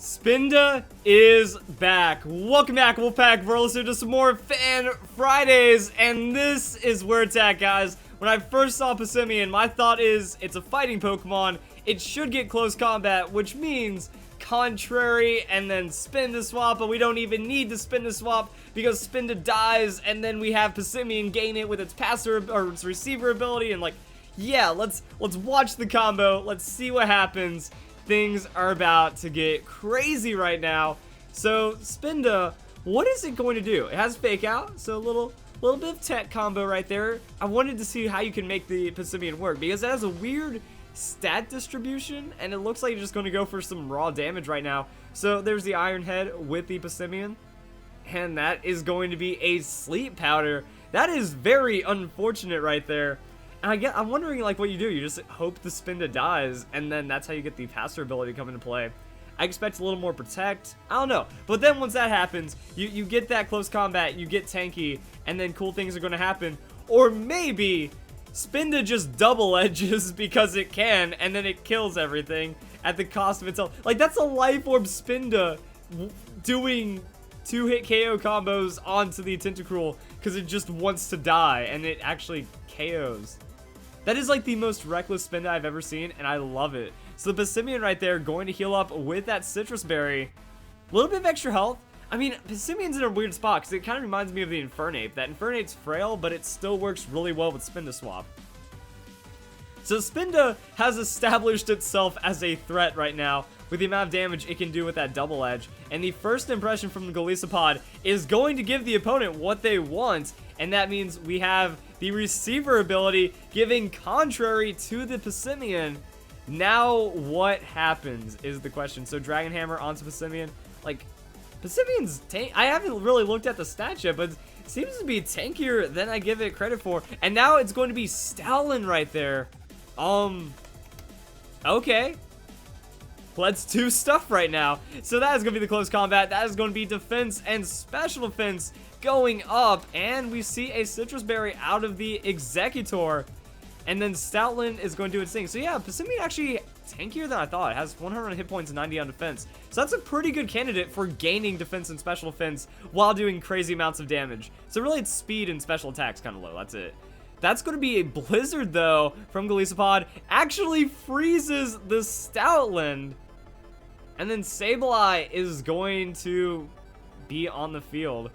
Spinda is back. Welcome back, Wolfpack Verlisify, to some more Fan Fridays, and this is where it's at, guys. When I first saw Passimian, my thought is, it's a fighting Pokemon. It should get close combat, which means Contrary and then Spindaswap, but we don't even need the Spindaswap because Spinda dies, and then we have Passimian gain it with its passer or its receiver ability, and like, yeah, let's watch the combo. Let's see what happens. Things are about to get crazy right now. So Spinda, what is it going to do? It has fake out, so a little bit of tech combo right there. I wanted to see how you can make the Passimian work because it has a weird stat distribution, and it looks like you're just going to go for some raw damage right now. So there's the Iron Head with the Passimian, and that is going to be a sleep powder. That is very unfortunate right there. And I'm wondering, like, what you do. You just hope the Spinda dies, and then that's how you get the passer ability to come into play. I expect a little more protect. I don't know. But then once that happens, you get that close combat, you get tanky, and then cool things are going to happen. Or maybe Spinda just double edges because it can, and then it kills everything at the cost of itself. Like, that's a Life Orb Spinda doing 2-hit KO combos onto the Tentacruel because it just wants to die, and it actually KOs. That is like the most reckless Spinda I've ever seen, and I love it. So the Passimian right there going to heal up with that Citrus Berry. A little bit of extra health. I mean, Passimian's in a weird spot because it kind of reminds me of the Infernape. That Infernape's frail, but it still works really well with Spindaswap. So Spinda has established itself as a threat right now with the amount of damage it can do with that double edge. And the first impression from the Verlisify is going to give the opponent what they want, and that means we have the receiver ability giving Contrary to the Passimian. Now what happens is the question. So Dragon Hammer onto Passimian. Like, Passimian's tank. I haven't really looked at the stats yet, but it seems to be tankier than I give it credit for. And now it's going to be Stoutland right there. Okay. Let's do stuff right now. So that is going to be the close combat. That is going to be defense and special defense going up. And we see a Citrus Berry out of the Executor. And then Stoutland is going to do its thing. So yeah, Passimian actually tankier than I thought. It has 100 hit points and 90 on defense. So that's a pretty good candidate for gaining defense and special defense while doing crazy amounts of damage. So really its speed and special attacks kind of low. That's it. That's going to be a Blizzard, though, from Verlisify. Actually freezes the Stoutland. And then Sableye is going to be on the field.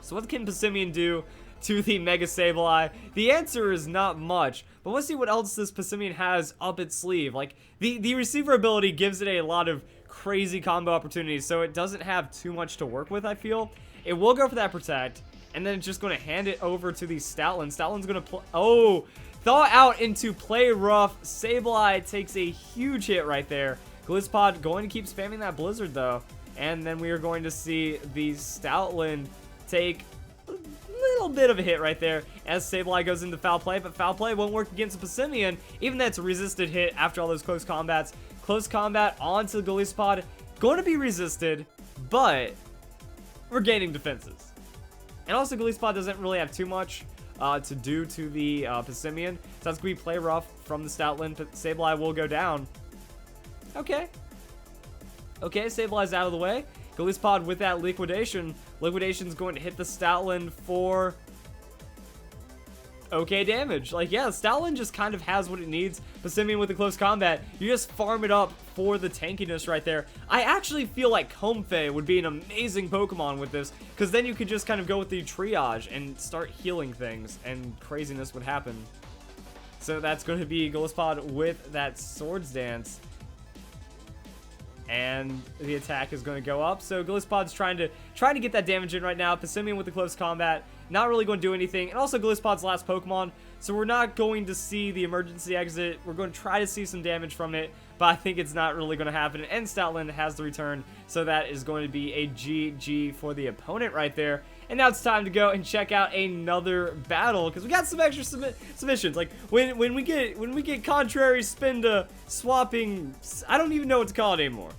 So what can Passimian do to the Mega Sableye? The answer is not much. But let's see what else this Passimian has up its sleeve. Like, the receiver ability gives it a lot of crazy combo opportunities, so it doesn't have too much to work with, I feel. It will go for that Protect. And then it's just going to hand it over to the Stoutland. Stoutland's going to thaw out into Play Rough. Sableye takes a huge hit right there. Verlisify going to keep spamming that Blizzard, though. And then we are going to see the Stoutland take a little bit of a hit right there as Sableye goes into Foul Play. But Foul Play won't work against the Passimian, even though it's a resisted hit after all those close combats. Close combat onto the Verlisify. Going to be resisted, but we're gaining defenses. And also, Verlisify doesn't really have too much to do to the Passimian. So that's going to be Play Rough from the Stoutland. Sableye will go down. Okay. Okay, Sableye's out of the way. Verlisify with that Liquidation. Liquidation's going to hit the Stoutland for okay damage. Like, yeah, Stoutland just kind of has what it needs. Passimian with the close combat, you just farm it up for the tankiness right there. I actually feel like Comfey would be an amazing Pokemon with this, because then you could just kind of go with the triage and start healing things, and craziness would happen. So that's going to be Verlisify with that Swords Dance. And the attack is going to go up. So Verlisify's trying to get that damage in right now. Passimian with the close combat, not really going to do anything. And also Verlisify's last Pokemon, so we're not going to see the emergency exit. We're going to try to see some damage from it, but I think it's not really going to happen. And Stoutland has the return, so that is going to be a GG for the opponent right there. And now it's time to go and check out another battle, because we got some extra submissions. Like when we get Contrary Spinda swapping, I don't even know what to call it anymore.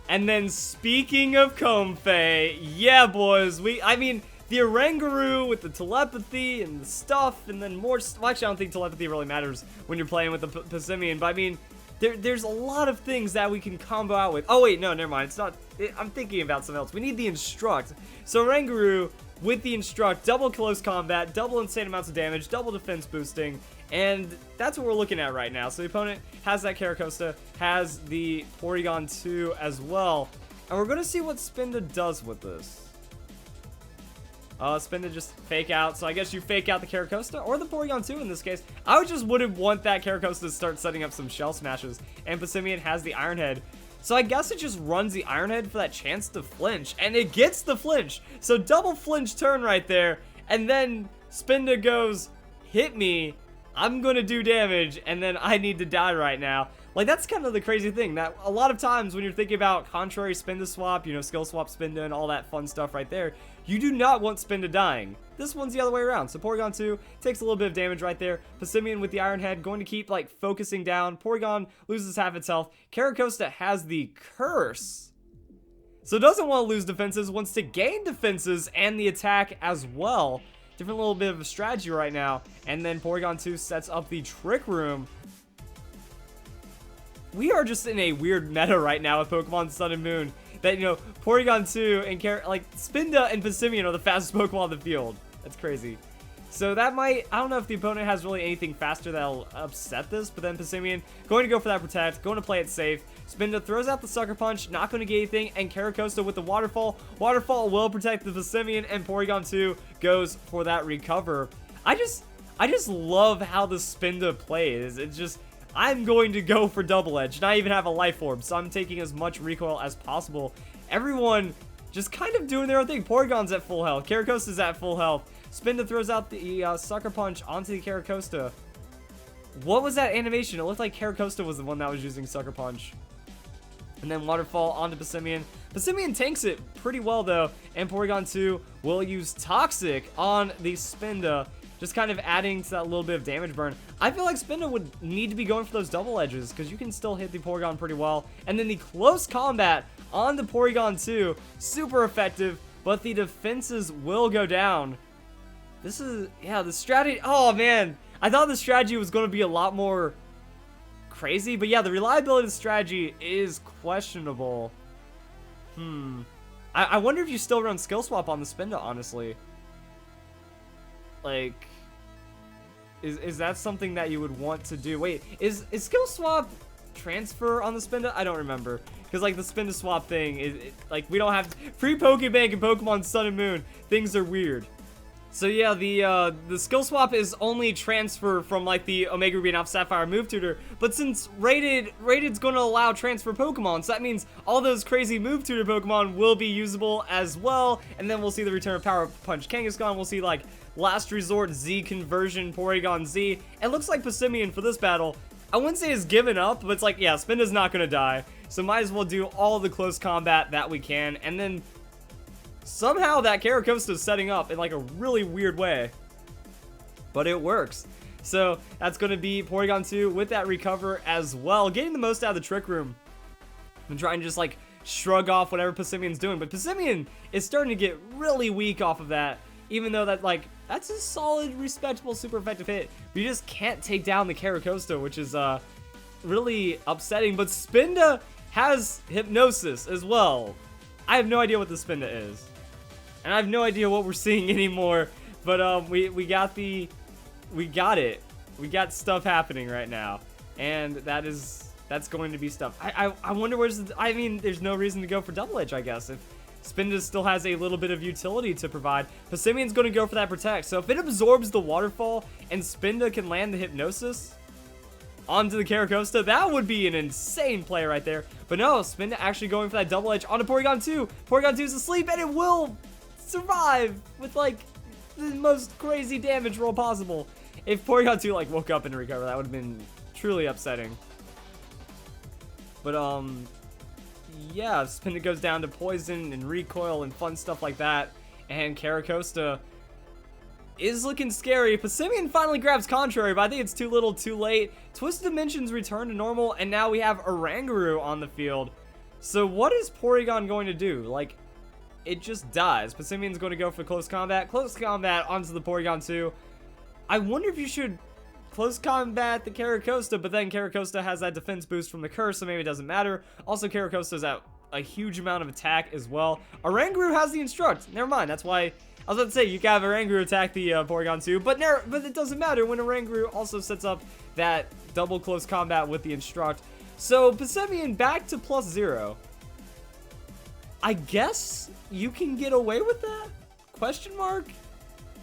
And then speaking of Comfey, yeah boys, I mean the Oranguru with the telepathy and the stuff, and then more. Well, actually, I don't think telepathy really matters when you're playing with the Passimian, but I mean There's a lot of things that we can combo out with. Oh wait, no, never mind. It's not. I'm thinking about something else. We need the Instruct. So Oranguru with the Instruct, double close combat, double insane amounts of damage, double defense boosting, and that's what we're looking at right now. So the opponent has that Caracosta, has the Porygon 2 as well, and we're gonna see what Spinda does with this. Spinda just fake out, so I guess you fake out the Caracosta, or the Porygon 2 in this case. I just wouldn't want that Caracosta to start setting up some Shell Smashes, and Passimian has the Iron Head. So I guess it just runs the Iron Head for that chance to flinch, and it gets the flinch. So double flinch turn right there, and then Spinda goes, hit me, I'm gonna do damage, and then I need to die right now. Like, that's kind of the crazy thing, that a lot of times when you're thinking about Contrary Spindaswap, you know, Skill Swap Spinda and all that fun stuff right there, you do not want Spinda dying. This one's the other way around. So Porygon 2 takes a little bit of damage right there. Passimian with the Iron Head going to keep, like, focusing down. Porygon loses half its health. Caracosta has the Curse. So doesn't want to lose defenses, wants to gain defenses and the attack as well. Different little bit of a strategy right now. And then Porygon 2 sets up the Trick Room. We are just in a weird meta right now with Pokemon Sun and Moon. That, you know, Porygon 2 and Spinda and Passimian are the fastest Pokemon on the field. That's crazy. So that might, I don't know if the opponent has really anything faster that'll upset this, but then Passimian going to go for that Protect, going to play it safe. Spinda throws out the Sucker Punch, not going to get anything, and Caracosta with the Waterfall. Waterfall will protect the Passimian, and Porygon 2 goes for that Recover. I just love how the Spinda plays. It's just, I'm going to go for Double Edge, and I even have a Life Orb, so I'm taking as much recoil as possible. Everyone just kind of doing their own thing. Porygon's at full health. Caracosta's at full health. Spinda throws out the Sucker Punch onto the Caracosta. What was that animation? It looked like Caracosta was the one that was using Sucker Punch. And then Waterfall onto Passimian. Passimian tanks it pretty well, though, and Porygon 2 will use Toxic on the Spinda, just kind of adding to that little bit of damage burn. I feel like Spinda would need to be going for those double edges, because you can still hit the Porygon pretty well. And then the close combat on the Porygon 2, super effective, but the defenses will go down. This is, yeah, the strategy, oh man, I thought the strategy was going to be a lot more crazy, but yeah, the reliability of the strategy is questionable. I wonder if you still run Skill Swap on the Spinda, honestly. Like, is that something that you would want to do? Wait, is Skill Swap transfer on the Spinda? I don't remember. Because, like, the Spindaswap thing, like, we don't have free Pokebank and Pokemon Sun and Moon. Things are weird. So yeah, the Skill Swap is only transfer from, like, the Omega Ruby and Alpha Sapphire move tutor, but since Rated's going to allow transfer Pokemon, so that means all those crazy move tutor Pokemon will be usable as well, and then we'll see the return of Power Punch Kangaskhan, we'll see, like, Last Resort Z conversion Porygon Z. It looks like Passimian for this battle, I wouldn't say is given up, but it's like, yeah, Spinda's not going to die, so might as well do all the close combat that we can, and then somehow that Caracosta is setting up in like a really weird way, but it works. So that's going to be Porygon 2 with that Recover as well, getting the most out of the Trick Room and trying to just like shrug off whatever Passimian's doing. But Passimian is starting to get really weak off of that, even though that, like, that's a solid, respectable, super effective hit. But you just can't take down the Caracosta, which is really upsetting. But Spinda has Hypnosis as well. I have no idea what the Spinda is, and I have no idea what we're seeing anymore, but we got it. We got stuff happening right now, and that's going to be stuff. I wonder where's the, I mean, there's no reason to go for Double Edge, I guess, if Spinda still has a little bit of utility to provide. Passimian's going to go for that Protect, so if it absorbs the Waterfall and Spinda can land the Hypnosis onto the Caracosta, that would be an insane play right there. But no, Spinda actually going for that Double Edge onto Porygon 2. Porygon 2 is asleep, and it will survive with, like, the most crazy damage roll possible. If Porygon 2, like, woke up and recovered, that would have been truly upsetting. But, yeah, Spinda goes down to Poison and Recoil and fun stuff like that. And Caracosta is looking scary. Passimian finally grabs Contrary, but I think it's too little too late. Twisted Dimensions return to normal, and now we have Oranguru on the field. So what is Porygon going to do? Like, it just dies. Passimian's going to go for close combat. Close combat onto the Porygon 2. I wonder if you should close combat the Caracosta, but then Caracosta has that defense boost from the curse, so maybe it doesn't matter. Also, Caracosta's at a huge amount of attack as well. Oranguru has the Instruct. Never mind, that's why I was about to say you can have Oranguru attack the Porygon too, but it doesn't matter when Oranguru also sets up that double close combat with the Instruct. So, Passimian back to +0. I guess you can get away with that? Question mark?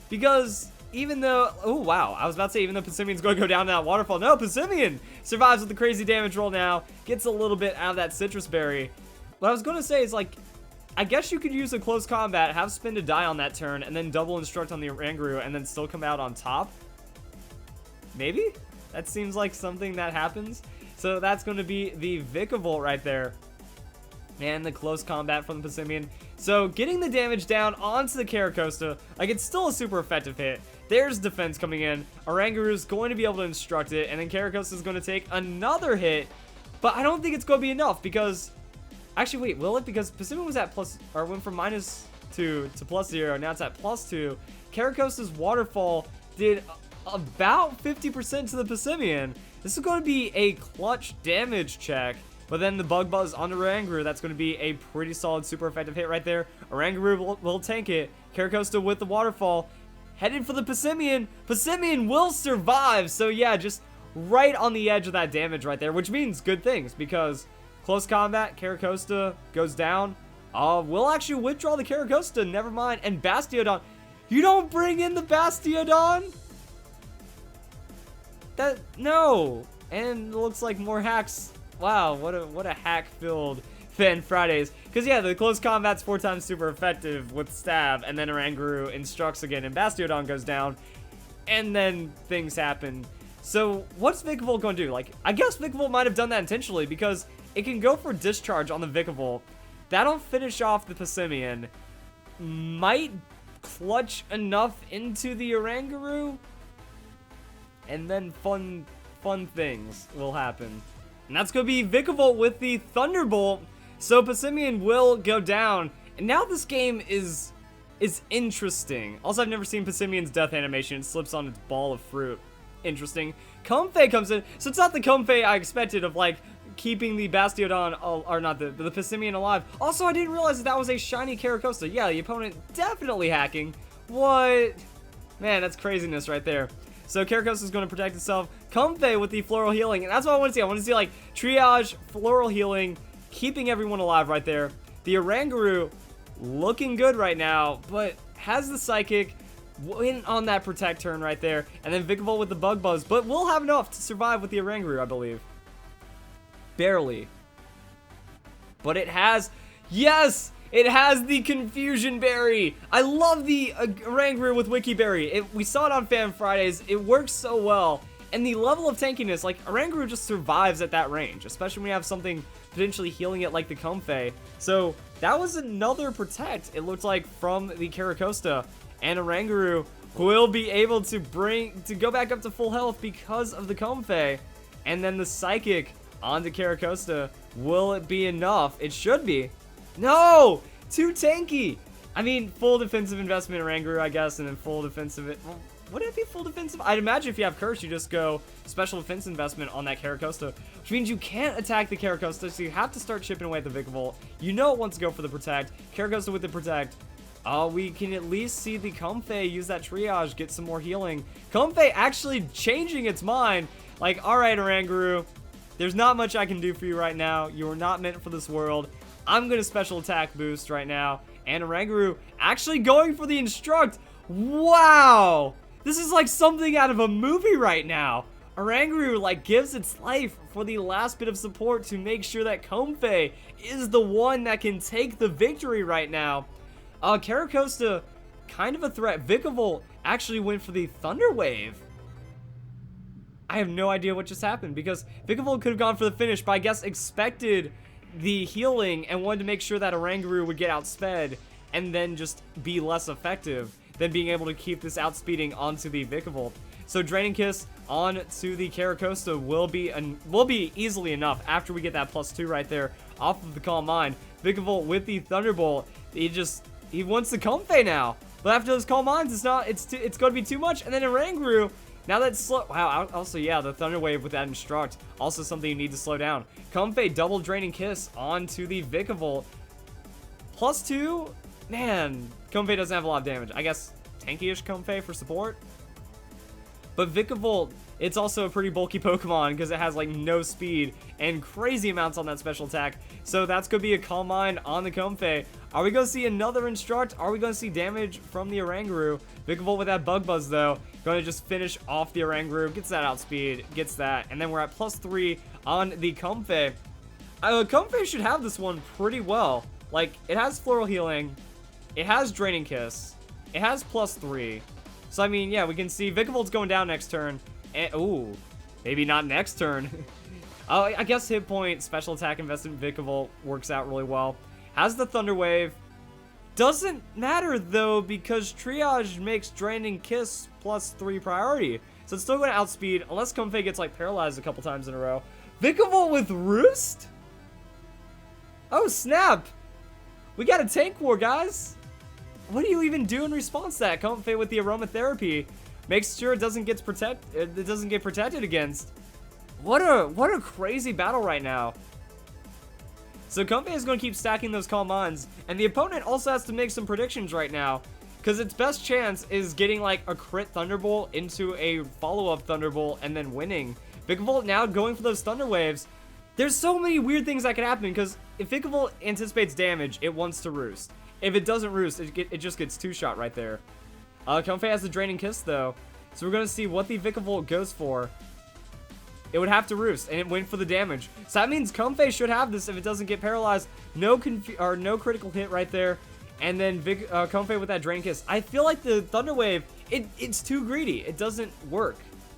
Because even though, oh wow, I was about to say even though Passimian's going to go down that waterfall. No, Passimian survives with the crazy damage roll now, gets a little bit out of that Citrus Berry. What I was going to say is, like, I guess you could use a close combat, have Spinda die on that turn, and then double Instruct on the Oranguru, and then still come out on top. Maybe? That seems like something that happens. So that's going to be the Vikavolt right there. And the close combat from the Passimian. So getting the damage down onto the Caracosta, like, it's still a super effective hit. There's defense coming in. Oranguru's going to be able to Instruct it, and then Caracosta's going to take another hit. But I don't think it's going to be enough because... Actually, wait, will it? Because Passimian was at went from -2 to +0. Now it's at +2. Caracosta's Waterfall did about 50% to the Passimian. This is going to be a clutch damage check. But then the Bug Buzz on the Oranguru, that's going to be a pretty solid, super effective hit right there. Oranguru will tank it. Caracosta with the Waterfall. Headed for the Passimian. Passimian will survive. So yeah, just right on the edge of that damage right there, which means good things because... Close combat, Caracosta goes down. We'll actually withdraw the Caracosta, never mind. And Bastiodon. You don't bring in the Bastiodon? No. And it looks like more hacks. Wow, what a hack-filled Fan Fridays. Because yeah, the close combat's 4 times super effective with Stab, and then Oranguru Instructs again, and Bastiodon goes down. And then things happen. So what's Vikavolt going to do? Like, I guess Vikavolt might have done that intentionally because it can go for Discharge on the Vikavolt. That'll finish off the Passimian. Might clutch enough into the Oranguru. And then fun things will happen. And that's going to be Vikavolt with the Thunderbolt. So Passimian will go down. And now this game is interesting. Also, I've never seen Passimian's death animation. It slips on its ball of fruit. Interesting. Comfey comes in. So it's not the Comfey I expected of, like, keeping the Bastiodon, or not the Passimian alive. Also, I didn't realize that was a shiny Caracosta. Yeah, the opponent definitely hacking. What? Man, that's craziness right there. So Caracosta is going to protect itself. Comfey with the Floral Healing. And that's what I want to see. I want to see, like, Triage, Floral Healing, keeping everyone alive right there. The Oranguru looking good right now, but has the Psychic, win on that Protect turn right there. And then Vikavolt with the Bug Buzz, but will have enough to survive with the Oranguru, I believe. Barely. But it has... Yes! It has the Confusion Berry! I love the Oranguru with Wiki Berry. We saw it on Fan Fridays. It works so well. And the level of tankiness, like, Oranguru just survives at that range. Especially when you have something potentially healing it like the Comfey. So, that was another Protect, it looked like, from the Caracosta. And Oranguru will be able to go back up to full health because of the Comfey. And then the Psychic onto Caracosta. Will it be enough? It should be. No! Too tanky! I mean, full defensive investment Oranguru, I guess, and then full defensive... Well, would it be full defensive? I'd imagine if you have Curse, you just go special defense investment on that Caracosta, which means you can't attack the Caracosta, so you have to start chipping away at the Vikavolt. You know it wants to go for the Protect. Caracosta with the Protect. We can at least see the Comfey use that Triage, get some more healing. Comfey actually changing its mind. Like, alright, Oranguru, there's not much I can do for you right now. You are not meant for this world. I'm going to special attack boost right now. And Oranguru actually going for the Instruct. Wow! This is like something out of a movie right now. Oranguru, like, gives its life for the last bit of support to make sure that Comfey is the one that can take the victory right now. Caracosta, kind of a threat. Vikavolt actually went for the Thunder Wave. I have no idea what just happened because Vikavolt could have gone for the finish, but I guess expected the healing and wanted to make sure that Oranguru would get outsped and then just be less effective than being able to keep this outspeeding onto the Vikavolt. So Draining Kiss onto the Caracosta will be easily enough after we get that +2 right there off of the Calm Mind. Vikavolt with the Thunderbolt, he wants the Comfey now. But after those Calm Minds, it's going to be too much. And then Oranguru Now that's slow. Wow, also, yeah, the Thunder Wave with that Instruct. Also something you need to slow down. Comfey, double Draining Kiss onto the Vikavolt. +2? Man, Comfey doesn't have a lot of damage. I guess tanky-ish Comfey for support. But Vikavolt, it's also a pretty bulky Pokemon because it has like no speed and crazy amounts on that special attack. So that's going to be a Calm Mind on the Comfey. Are we going to see another Instruct? Are we going to see damage from the Oranguru? Vikavolt with that Bug Buzz though, going to just finish off the Oranguru, gets that outspeed, gets that, and then we're at +3 on the Comfey. Comfey should have this one pretty well. Like, it has Floral Healing, it has Draining Kiss, it has +3. So, I mean, yeah, we can see Vikavolt's going down next turn. And, ooh, maybe not next turn. Oh, I guess Hit Point, Special Attack Investment Vikavolt works out really well. Has the Thunder Wave. Doesn't matter, though, because Triage makes Draining Kiss +3 priority. So it's still going to outspeed, unless Comfey gets, like, paralyzed a couple times in a row. Vikavolt with Roost? Oh, snap. We got a tank war, guys. What do you even do in response to that? Comfey with the Aromatherapy makes sure it doesn't get protected against. What a crazy battle right now. So Comfey is going to keep stacking those Calm Minds, and the opponent also has to make some predictions right now, because its best chance is getting like a crit Thunderbolt into a follow-up Thunderbolt and then winning. Vikavolt now going for those Thunder Waves. There's so many weird things that could happen, because if Vikavolt anticipates damage, it wants to Roost. If it doesn't Roost, it just gets two-shot right there. Comfey has the Draining Kiss, though. So we're going to see what the Vikavolt goes for. It would have to Roost, and it went for the damage. So that means Comfey should have this if it doesn't get paralyzed. No critical hit right there. And then Comfey with that Draining Kiss. I feel like the Thunder Wave, it's too greedy. It doesn't work.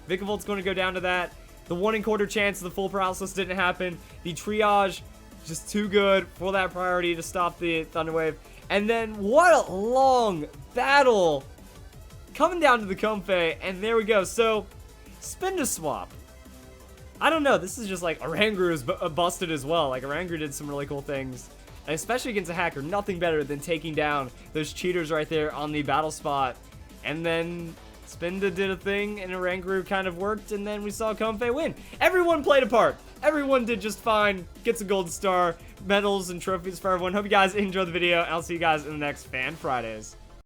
Vikavolt's going to go down to that. The 1 1/4 chance of the full paralysis didn't happen. The Triage, just too good for that priority to stop the Thunder Wave. And then what a long battle coming down to the Comfey, and there we go. So Spindaswap. I don't know, this is just like Oranguru is busted as well. Like Oranguru did some really cool things, and especially against a hacker, nothing better than taking down those cheaters right there on the battle spot. And then Spinda did a thing, and Oranguru kind of worked, and then we saw Comfey win. Everyone played a part. Everyone did just fine. Gets a gold star, medals, and trophies for everyone. Hope you guys enjoyed the video, and I'll see you guys in the next Fan Fridays.